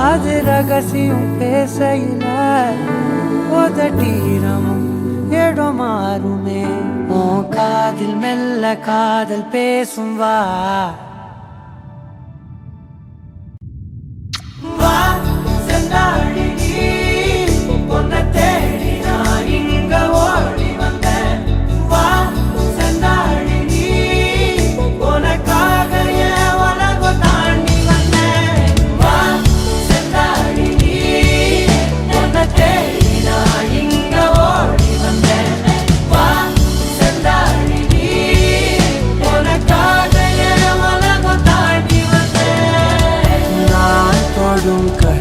அது ரகசியம் பேசையில உதட்டீரமும் இடம் மாறுமே. உன் காதில் மெல்ல காதல் பேசும் வா வா செந்தாழி நீ பொன்ன தேடி நான் இங்க ஓடி வந்தேன். வா செந்தாழி நீ உனக்காக என் உலகம் தாண்டி வந்தேன். வா செந்தாழி நீ பொன்ன தேடி நான் இங்க ஓடி வந்தேன். வா செந்தாழி நீ உனக்காக என் உலகம் தாண்டி வந்தேன். நான் தொடும் கை